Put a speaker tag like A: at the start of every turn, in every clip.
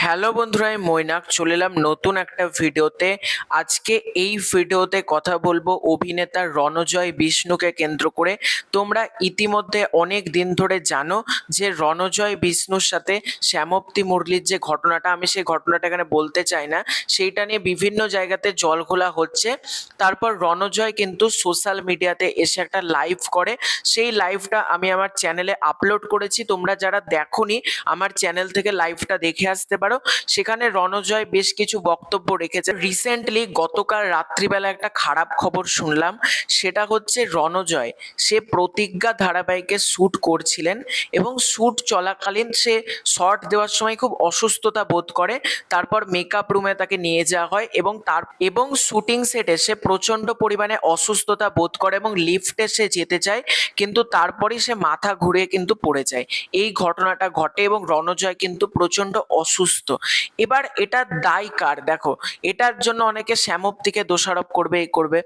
A: Hello বন্ধুরা, আমি মৈনাক চলে এলাম নতুন একটা ভিডিওতে। আজকে এই ভিডিওতে কথা বলবো অভিনেতা রণজয় বিষ্ণুকে কেন্দ্র করে। তোমরা ইতিমধ্যে অনেক দিন ধরে জানো যে রণজয় বিষ্ণুর সাথে শ্যামপ্তি মুরলির যে ঘটনাটা, আমি সেই ঘটনাটা এখানে বলতে চাই না, সেইটা নিয়ে বিভিন্ন জায়গাতে জলঘোলা হচ্ছে। তারপর রণজয় কিন্তু সোশ্যাল মিডিয়াতে এসে একটা লাইভ করে। সেই লাইভটা আমি আমার চ্যানেলে আপলোড করেছি, তোমরা যারা দেখোনি আমার চ্যানেল থেকে লাইভটা দেখে আসতে পারো। সেখানে রণজয় বেশ কিছু বক্তব্য রেখেছে। রিসেন্টলি গতকাল রাত্রিবেলা একটা খারাপ খবর শুনলাম, সেটা হচ্ছে রণজয় সে প্রতিজ্ঞা ধারাবাহিকে শ্যুট করছিলেন এবং শ্যুট চলাকালীন সে শর্ট দেওয়ার সময় খুব অসুস্থতা বোধ করে। তারপর মেকআপ রুমে তাকে নিয়ে যাওয়া হয় এবং শুটিং সেটে সে প্রচন্ড পরিমাণে অসুস্থতা বোধ করে এবং লিফটে সে যেতে চায়, কিন্তু তারপরেই সে মাথা ঘুরে কিন্তু পড়ে যায়। এই ঘটনাটা ঘটে এবং রণজয় কিন্তু প্রচন্ড অসুস্থ। এবার এটা দায় কার? দেখো, এটার জন্য অনেকে শ্যামপ্তিকে দোষারোপ করবে, এই করবে।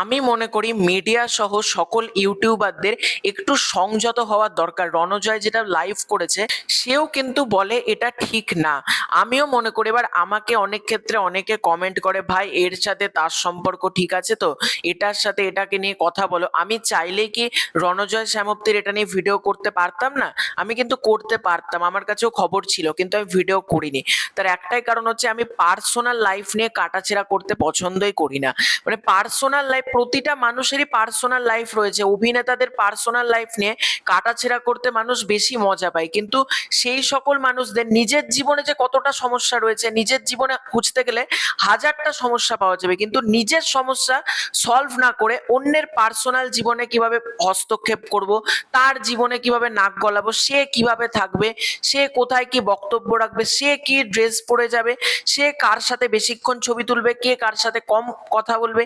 A: আমি মনে করি মিডিয়া সহ সকল ইউটিউবারদের একটু সংযত হওয়ার দরকার। রণজয় যেটা লাইভ করেছে সেও কিন্তু বলে এটা ঠিক না। আমিও মনে করি, এবার আমাকে অনেক ক্ষেত্রে অনেকে কমেন্ট করে, ভাই এর সাথে তার সম্পর্ক ঠিক আছে তো, এটার সাথে এটাকে নিয়ে কথা বলো। আমি চাইলেই কি রণজয় শ্যামপ্তির এটা নিয়ে ভিডিও করতে পারতাম না? আমি কিন্তু করতে পারতাম, আমার কাছেও খবর ছিল, কিন্তু আমি ভিডিও করিনি। তার একটাই কারণ হচ্ছে আমি পার্সোনাল লাইফ নিয়ে কাটাছেড়া করতে পছন্দই করি না। মানে পার্সোনাল লাইফ, প্রতিটা মানুষেরই পার্সোনাল লাইফ রয়েছে। অভিনেতাদের পার্সোনাল লাইফ নিয়ে কাটাছেড়া করতে মানুষ বেশি মজা পায়, কিন্তু সেই সকল মানুষদের নিজের জীবনে যে কতটা সমস্যা রয়েছে, নিজের জীবনে খুঁজতে গেলে হাজারটা সমস্যা পাওয়া যাবে, কিন্তু নিজের সমস্যা সলভ না করে অন্যের পার্সোনাল জীবনে কিভাবে হস্তক্ষেপ করব, তার জীবনে কিভাবে নাক গলাবো, সে কিভাবে থাকবে, সে কোথায় কি বক্তব্য রাখবে, সে কি ড্রেস পরে যাবে, সে কার সাথে বেশিক্ষণ ছবি তুলবে, কে কার সাথে কম কথা বলবে,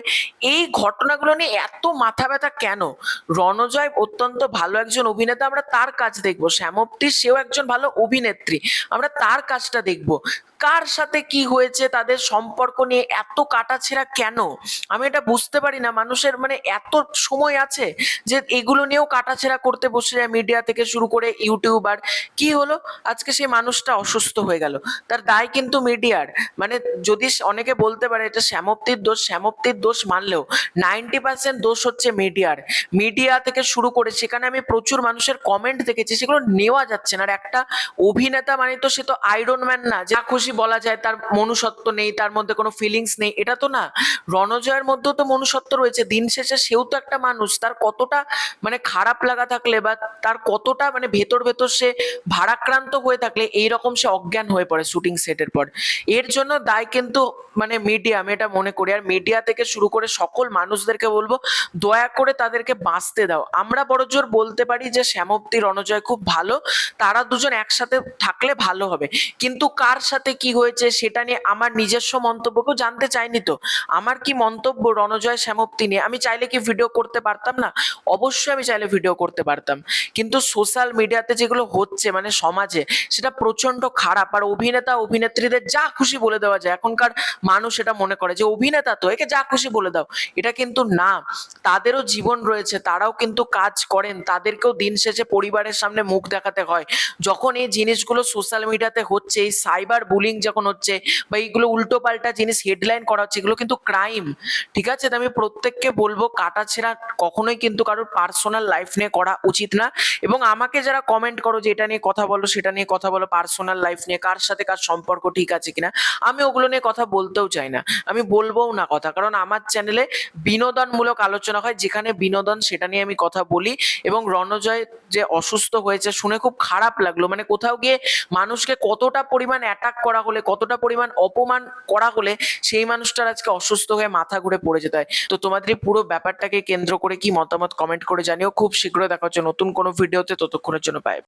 A: এই ঘটনাগুলো নিয়ে এত মাথা ব্যথা কেন? রণজয় অত্যন্ত ভালো একজন অভিনেতা, আমরা তার কাজ দেখবো। শ্যামপ্তি সেও একজন ভালো অভিনেত্রী, আমরা তার কাজটা দেখবো। কার সাথে কি হয়েছে, তাদের সম্পর্ক নিয়ে এত কাটাছেঁড়া কেন? আমি এটা বুঝতে পারি না। মানুষের মানে এত সময় আছে যে এগুলো নিয়েও কাটাছেঁড়া করতে বসে যায়, মিডিয়া থেকে শুরু করে ইউটিউবার। কি হলো, আজকে সেই মানুষটা অসুস্থ হয়ে গেল, তার দায় কিন্তু মিডিয়ার। মানে যদি অনেকে বলতে পারে এটা শ্যামপ্তির দোষ, শ্যামপ্তির দোষ মানলেও 90% দোষ হচ্ছে মিডিয়ার। মিডিয়া থেকে শুরু করে সেখানে আমি প্রচুর মানুষের কমেন্ট দেখেছি, সেগুলো নেওয়া যাচ্ছে না। আর একটা অভিনেতা মানে তো সে তো আয়রন ম্যান না, যা খুশি বলা যায়, তার মনুষ্যত্ব নেই, তার মধ্যে কোনো ফিলিংস নেই, এটা তো না। রণজয়ের মধ্যেও তো মনুষ্যত্ব রয়েছে। দিন শেষে সেও তো একটা মানুষ, তার কতটা মানে খারাপ লাগা থাকলে বা তার কতটা মানে ভেতর ভেতর সে ভারাক্রান্ত হয়ে থাকলে এইরকম সে অজ্ঞান হয়ে পড়ে শুটিং সেটের পর। এর জন্য দায় কিন্তু মানে মিডিয়া, আমি এটা মনে করি। আর মিডিয়া থেকে শুরু করে সকল মানুষদেরকে বলবো, দয়া করে তাদেরকে বাঁচতে দাও। আমরা বড়জোর বলতে পারি যে শ্যামপ্তি রণজয় খুব ভালো, তারা দুজন একসাথে থাকলে ভালো হবে, কিন্তু কার সাথে কি হয়েছে সেটা নিয়ে আমার নিজস্ব মন্তব্যকেও জানতে চাইনি তো। আমার কি মন্তব্য রণজয় শ্যামপ্তি নিয়ে, আমি চাইলে কি ভিডিও করতে পারতাম না? অবশ্যই আমি চাইলে ভিডিও করতে পারতাম, কিন্তু সোশ্যাল মিডিয়াতে যেগুলো হচ্ছে মানে সমাজে, সেটা প্রচন্ড খারাপ। আর অভিনেতা অভিনেত্রীদের যা খুশি বলে দেওয়া যায়, এখনকার মানুষ এটা মনে করে যে অভিনেতা তো একে যা খুশি বলে দাও, এটা কিন্তু না। তাদেরও জীবন রয়েছে, তারাও কিন্তু কাজ করেন, তাদেরকেও দিন শেষে পরিবারের সামনে মুখ দেখাতে হয়। যখন এই জিনিসগুলো সোশ্যাল মিডিয়াতে হচ্ছে, এই সাইবার বুলিং যখন হচ্ছে বা এইগুলো উল্টো পাল্টা জিনিস হেডলাইন করা হচ্ছে, এগুলো কিন্তু ক্রাইম। ঠিক আছে, তো আমি প্রত্যেককে বলবো কাটাছেঁড়া কখনোই কিন্তু কারোর পার্সোনাল লাইফ নিয়ে করা উচিত না। এবং আমাকে যারা কমেন্ট করো যে এটা নিয়ে কথা বলো, সেটা নিয়ে কথা বলো, পার্সোনাল লাইফ নিয়ে কার সাথে কার সম্পর্ক ঠিক আছে কিনা, আমি ওগুলো নিয়ে কথা বলতেও চাই না, আমি বলবোও না কথা। কারণ আমার চ্যানেলে বিনোদনমূলক আলোচনা হয়, যেখানে বিনোদন সেটা নিয়ে আমি কথা বলি। এবং রণজয় যে অসুস্থ হয়েছে শুনে খুব খারাপ লাগলো। মানে কোথাও গিয়ে মানুষকে কতটা পরিমাণ অ্যাটাক করা হলে, কতটা পরিমাণ অপমান করা হলে সেই মানুষটার আজকে অসুস্থ হয়ে মাথা ঘুরে পড়ে যেতে হয়। তো তোমাদের এই পুরো ব্যাপারটাকে কেন্দ্র করে কি মতামত কমেন্ট করে জানিও। খুব শীঘ্রই দেখা হচ্ছে নতুন কোনো ভিডিওতে, ততক্ষণের জন্য বাই।